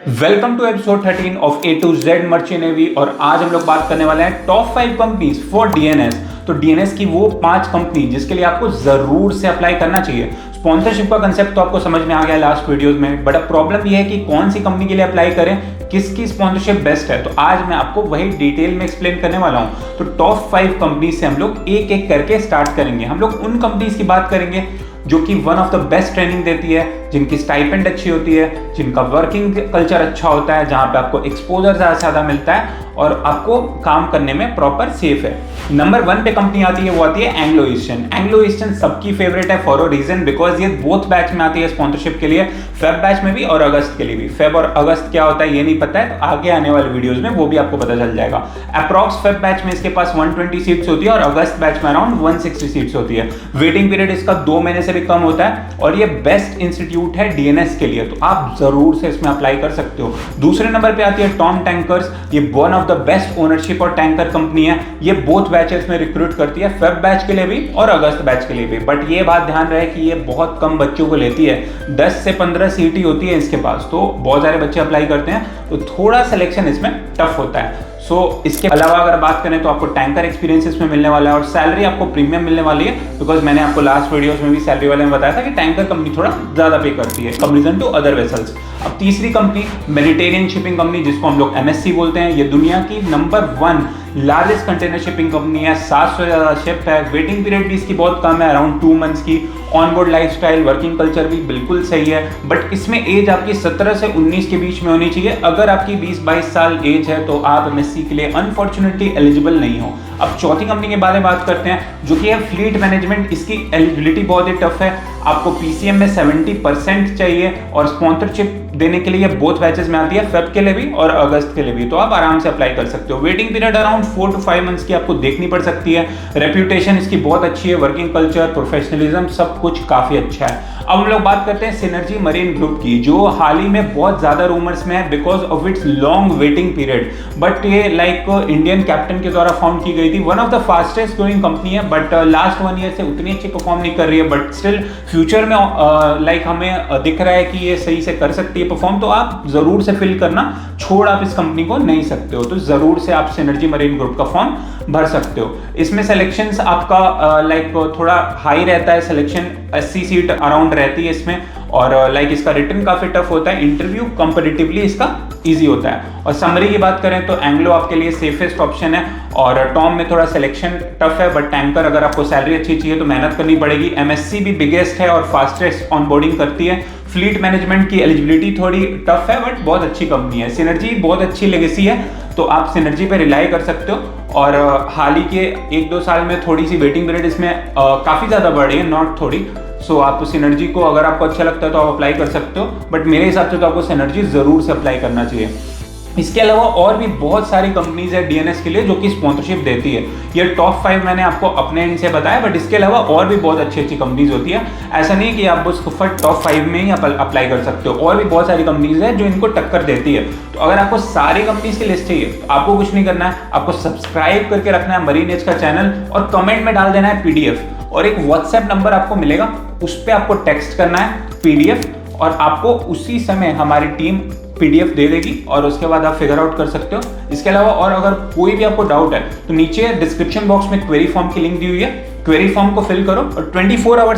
Welcome to episode 13 of A to Z merchant navy. और आज हम लोग बात करने वाले हैं टॉप 5 कंपनीज फॉर डीएनएस। तो डीएनएस की वो 5 कंपनी जिसके लिए आपको जरूर से अप्लाई करना चाहिए। स्पॉन्सरशिप का कंसेप्ट तो आपको समझ में आ गया लास्ट वीडियोस में, बट अब प्रॉब्लम ये है कि कौन सी कंपनी के लिए अप्लाई करें, किसकी स्पॉन्सरशिप बेस्ट है। तो आज मैं आपको वही डिटेल में एक्सप्लेन करने वाला हूं। तो टॉप 5 कंपनी से हम लोग एक एक करके स्टार्ट करेंगे। हम लोग उन कंपनीज की बात करेंगे जो कि one of the best training देती है, जिनकी स्टाइपेंड अच्छी होती है, जिनका वर्किंग कल्चर अच्छा होता है, जहां पे आपको एक्सपोजर ज़्यादा मिलता है और आपको काम करने में प्रॉपर सेफ है। नंबर 1 पे कंपनी आती है, वो आती है एंग्लो ईस्टर्न। एंग्लो ईस्टर्न सबकी फेवरेट है फॉर अ रीजन, बिकॉज ये बोथ बैच में आती है स्पॉन्सरशिप के लिए, फेब बैच में भी और अगस्त के लिए भी। फेब और अगस्त क्या होता है ये नहीं पता है, तो आगे आने वाले वीडियोस में वो भी आपको पता चल जाएगा। अप्रॉक्स फेब बैच में इसके पास 120 सीट्स होती है और अगस्त बैच में अराउंड 160 सीट्स होती है। वेटिंग पीरियड इसका 2 महीने से भी कम होता है और ये बेस्ट इंस्टीट्यूट है डीएनएस के लिए, तो आप जरूर से इसमें अप्लाई कर सकते हो। दूसरे नंबर पे आती है टॉम टैंकर्स। ये one of the best ownership और टैंकर कंपनी है। ये बोथ बैचेस में रिक्रूट करती है, फेब बैच के लिए भी और अगस्त बैच के लिए भी। बट ये बात ध्यान रहे कि ये बहुत कम बच्चों को लेती है, 10 से 15 सीट ही होती है इसके पास, तो बहुत सारे बच्चे अप्लाई करते हैं, तो थोड़ा सिलेक्शन इसमें टफ होता है। इसके अलावा अगर बात करें तो आपको टैंकर एक्सपीरियंस इसमें मिलने वाला है और सैलरी आपको प्रीमियम मिलने वाली है, बिकॉज मैंने आपको लास्ट वीडियोस में भी सैलरी वाले में बताया था कि टैंकर कंपनी थोड़ा ज्यादा पे करती है कंपेरिजन टू अदर वेसल्स। अब तीसरी कंपनी मेडिटेरियन शिपिंग कंपनी, जिसको हम लोग एमएससी बोलते हैं, ये दुनिया की number 1 largest container shipping company है। 700 से ज़्यादा शिप है। वेटिंग पीरियड भी इसकी बहुत कम है, अराउंड 2 मंथ्स की। ऑनबोर्ड लाइफस्टाइल, वर्किंग कल्चर भी बिल्कुल सही है, बट इसमें एज आपकी 17 से 19 के बीच में होनी चाहिए। अगर आपकी 20-22 साल एज है तो आप एमएससी के लिए अनफॉर्चुनेटली एलिजिबल नहीं हो। अब चौथी कंपनी के बारे में बात करते हैं, जो कि है फ्लीट मैनेजमेंट। इसकी एलिजिबिलिटी बहुत ही टफ है, आपको पीसीएम में 70% चाहिए और स्पॉन्सरशिप देने के लिए बोथ बैचेस में आती है, फेब के लिए भी और अगस्त के लिए भी, तो आप आराम से अप्लाई कर सकते हो। Waiting period around 4 to 5 months की आपको देखनी पड़ सकती है। रेप्यूटेशन इसकी बहुत अच्छी है, वर्किंग कल्चर, प्रोफेशनलिज्म सब कुछ काफी अच्छा है। अब हम लोग बात करते हैं सिनर्जी मरीन ग्रुप की, जो हाल ही में बहुत ज्यादा रूमर्स में है because of its long waiting period, but ये लाइक इंडियन कैप्टन के द्वारा फाउंड की गई थी। One of the fastest growing company है, बट लास्ट 1 ईयर से उतनी अच्छी परफॉर्म नहीं कर रही है, बट स्टिल फ्यूचर में लाइक हमें दिख रहा है कि ये सही से कर सकती है परफॉर्म, तो आप जरूर से फिल करना, छोड़ आप इस कंपनी को नहीं सकते हो, तो जरूर से आप सिनर्जी मरीन ग्रुप का फॉर्म भर सकते हो। इसमें सिलेक्शंस आपका लाइक थोड़ा हाई रहता है, सिलेक्शन 80 सीट अराउंड रहती है इसमें, और लाइक इसका रिटर्न काफी टफ होता है, इंटरव्यू कंपैरेटिवली इसका इजी होता है। और समरी की बात करें तो एंग्लो आपके लिए सेफेस्ट ऑप्शन है, और टॉम में थोड़ा सिलेक्शन टफ है, बट टैंकर अगर आपको सैलरी अच्छी चाहिए तो मेहनत करनी पड़ेगी। एमएससी भी बिगेस्ट है और फास्टेस्ट ऑनबोर्डिंग करती है। फ्लीट मैनेजमेंट की एलिजिबिलिटी थोड़ी टफ है, बट बहुत अच्छी कंपनी है। सिनर्जी बहुत अच्छी लेगेसी है, तो आप सिनर्जी पे रिलाई कर सकते हो। और हाल ही के 1-2 साल में थोड़ी सी वेटिंग पीरियड इसमें काफ़ी ज़्यादा बढ़ी है, नॉट थोड़ी। आप सिनर्जी को अगर आपको अच्छा लगता है तो आप अप्लाई कर सकते हो, बट मेरे हिसाब से तो आपको सिनर्जी ज़रूर से अप्लाई करना चाहिए। इसके अलावा और भी बहुत सारी कंपनीज है डीएनएस के लिए जो कि स्पॉन्सरशिप देती है। ये टॉप 5 मैंने आपको अपने एंड से बताया, बट इसके अलावा और भी बहुत अच्छी अच्छी कंपनीज होती है। ऐसा नहीं कि आप बस फट टॉप 5 में ही अप्लाई कर सकते हो, और भी बहुत सारी कंपनीज है जो इनको टक्कर देती है। तो अगर आपको सारी कंपनीज की लिस्ट चाहिए तो आपको कुछ नहीं करना है, आपको सब्सक्राइब करके रखना है मरीन एज का चैनल, और कमेंट में डाल देना है पीडीएफ, और एक व्हाट्सएप नंबर आपको मिलेगा, उस पर आपको टेक्स्ट करना है पीडीएफ, और आपको उसी समय हमारी टीम पीडीएफ दे देगी, और उसके बाद आप फिगर आउट कर सकते हो। इसके अलावा और अगर कोई भी आपको डाउट है तो नीचे डिस्क्रिप्शन बॉक्स में क्वेरी फॉर्म की लिंक दी हुई है, क्वेरी फॉर्म को फिल करो और 24 आवर्स